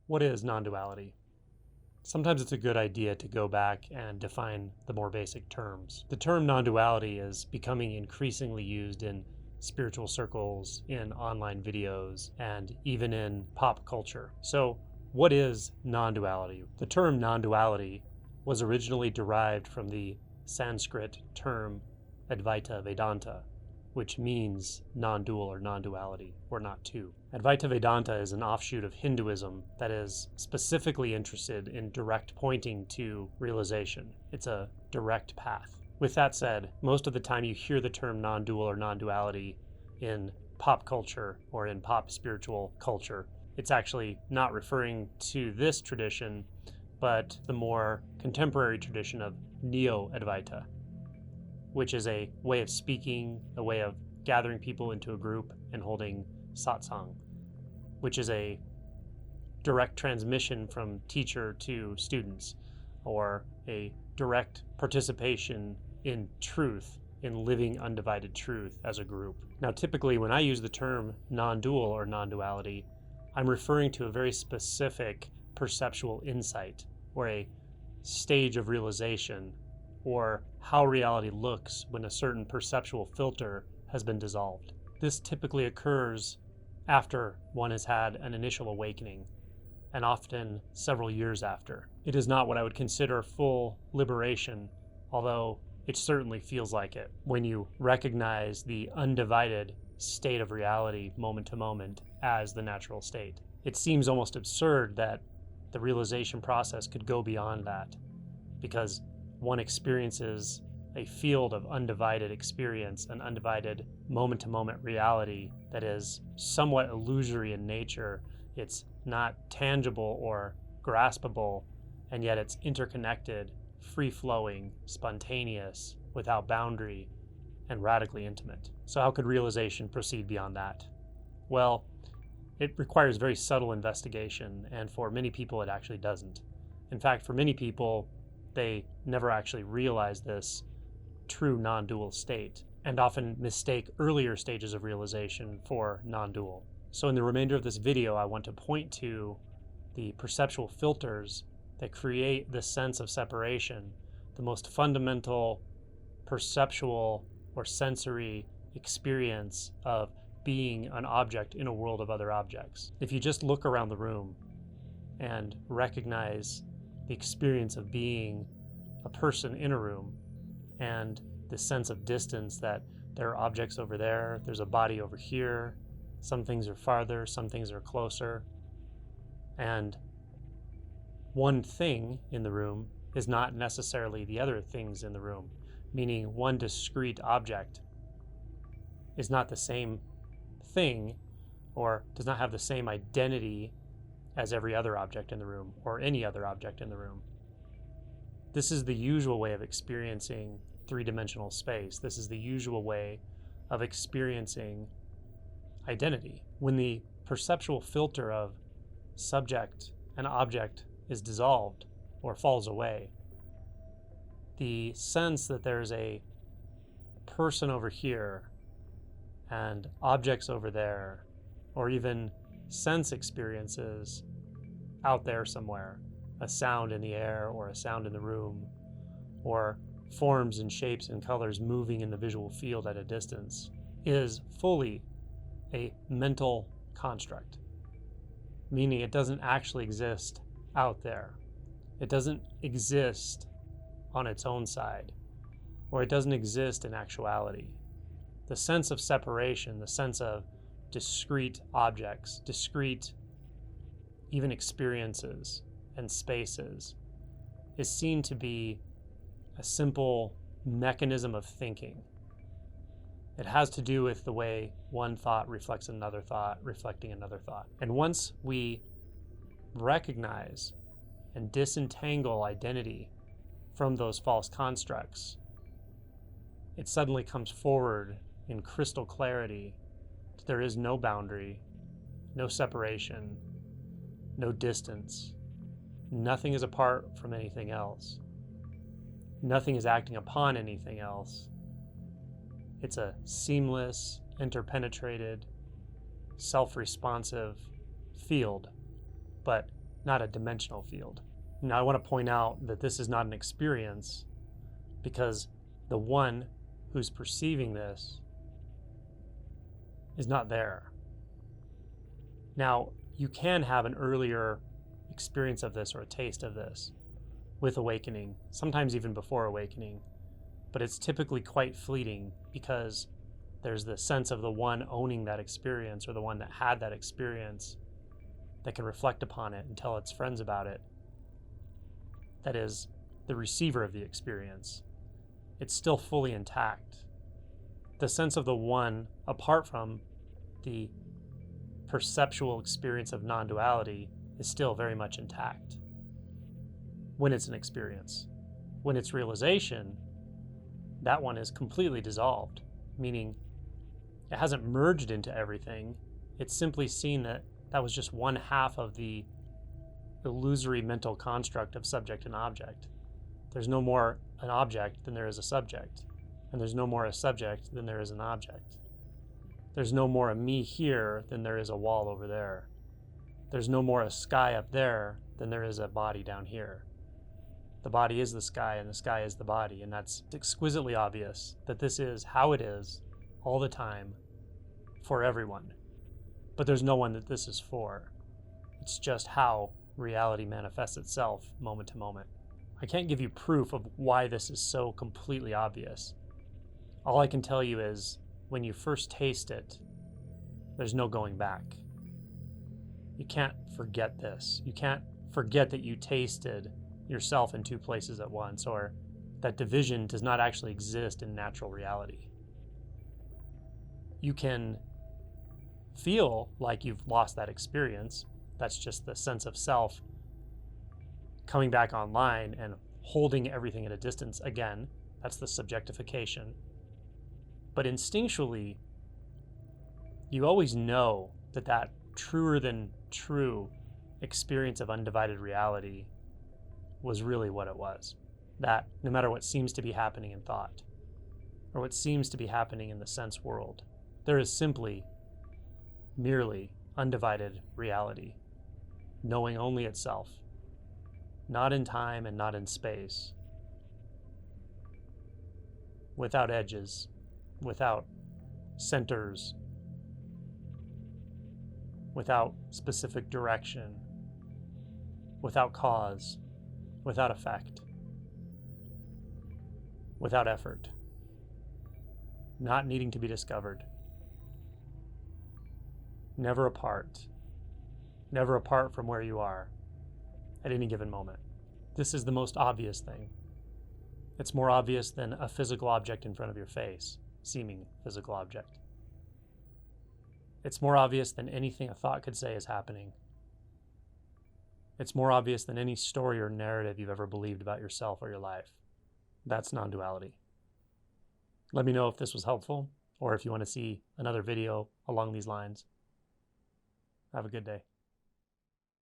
What is non-duality? Sometimes it's a good idea to go back and define the more basic terms. The term non-duality is becoming increasingly used in spiritual circles, in online videos, and even in pop culture. So, what is non-duality? The term non-duality was originally derived from the Sanskrit term Advaita Vedanta, which means non-dual or non-duality, or not two. Advaita Vedanta is an offshoot of Hinduism that is specifically interested in direct pointing to realization. It's a direct path. With that said, most of the time you hear the term non-dual or non-duality in pop culture or in pop spiritual culture, it's actually not referring to this tradition, but the more contemporary tradition of Neo-Advaita, which is a way of speaking, a way of gathering people into a group and holding satsang, which is a direct transmission from teacher to students, or a direct participation in truth, in living undivided truth as a group. Now, typically when I use the term non-dual or non-duality, I'm referring to a very specific perceptual insight, or a stage of realization, or how reality looks when a certain perceptual filter has been dissolved. This typically occurs after one has had an initial awakening, and often several years after. It is not what I would consider full liberation, although it certainly feels like it when you recognize the undivided state of reality moment to moment as the natural state. It seems almost absurd that the realization process could go beyond that, because one experiences a field of undivided experience, an undivided moment-to-moment reality that is somewhat illusory in nature. It's not tangible or graspable, and yet it's interconnected, free-flowing, spontaneous, without boundary, and radically intimate. So how could realization proceed beyond that? Well, it requires very subtle investigation, and for many people it actually doesn't. In fact, for many people, they never actually realize this true non-dual state, and often mistake earlier stages of realization for non-dual. So in the remainder of this video, I want to point to the perceptual filters that create this sense of separation, the most fundamental perceptual or sensory experience of being an object in a world of other objects. If you just look around the room and recognize the experience of being a person in a room, and the sense of distance, that there are objects over there, there's a body over here, some things are farther, some things are closer, and one thing in the room is not necessarily the other things in the room, meaning one discrete object is not the same thing, or does not have the same identity as every other object in the room, or any other object in the room. This is the usual way of experiencing three-dimensional space. This is the usual way of experiencing identity. When the perceptual filter of subject and object is dissolved or falls away, the sense that there's a person over here and objects over there, or even sense experiences out there somewhere, a sound in the air or a sound in the room, or forms and shapes and colors moving in the visual field at a distance, is fully a mental construct, meaning it doesn't actually exist out there. It doesn't exist on its own side, or it doesn't exist in actuality. The sense of separation, the sense of discrete objects, discrete even experiences and spaces, is seen to be a simple mechanism of thinking. It has to do with the way one thought reflects another thought, reflecting another thought. And once we recognize and disentangle identity from those false constructs, it suddenly comes forward in crystal clarity. There is no boundary, no separation, no distance. Nothing is apart from anything else. Nothing is acting upon anything else. It's a seamless, interpenetrated, self-responsive field, but not a dimensional field. Now, I want to point out that this is not an experience because the one who's perceiving this is not there. Now, you can have an earlier experience of this or a taste of this with awakening, sometimes even before awakening, but it's typically quite fleeting because there's the sense of the one owning that experience or the one that had that experience that can reflect upon it and tell its friends about it. That is the receiver of the experience. It's still fully intact. The sense of the one, apart from the perceptual experience of non-duality, is still very much intact when it's an experience. When it's realization, that one is completely dissolved, meaning it hasn't merged into everything. It's simply seen that that was just one half of the illusory mental construct of subject and object. There's no more an object than there is a subject, and there's no more a subject than there is an object. There's no more a me here than there is a wall over there. There's no more a sky up there than there is a body down here. The body is the sky and the sky is the body, and that's exquisitely obvious that this is how it is all the time for everyone. But there's no one that this is for. It's just how reality manifests itself moment to moment. I can't give you proof of why this is so completely obvious. All I can tell you is when you first taste it, there's no going back. You can't forget this. You can't forget that you tasted yourself in two places at once, or that division does not actually exist in natural reality. You can feel like you've lost that experience. That's just the sense of self coming back online and holding everything at a distance again. That's the subjectification. But instinctually, you always know that that truer than true experience of undivided reality was really what it was. That no matter what seems to be happening in thought, or what seems to be happening in the sense world, there is simply, merely undivided reality, knowing only itself, not in time and not in space, without edges, without centers, without specific direction, without cause, without effect, without effort, not needing to be discovered, never apart from where you are at any given moment. This is the most obvious thing. It's more obvious than a physical object in front of your face, seeming physical object. It's more obvious than anything a thought could say is happening. It's more obvious than any story or narrative you've ever believed about yourself or your life. That's non-duality. Let me know if this was helpful, or if you want to see another video along these lines. Have a good day.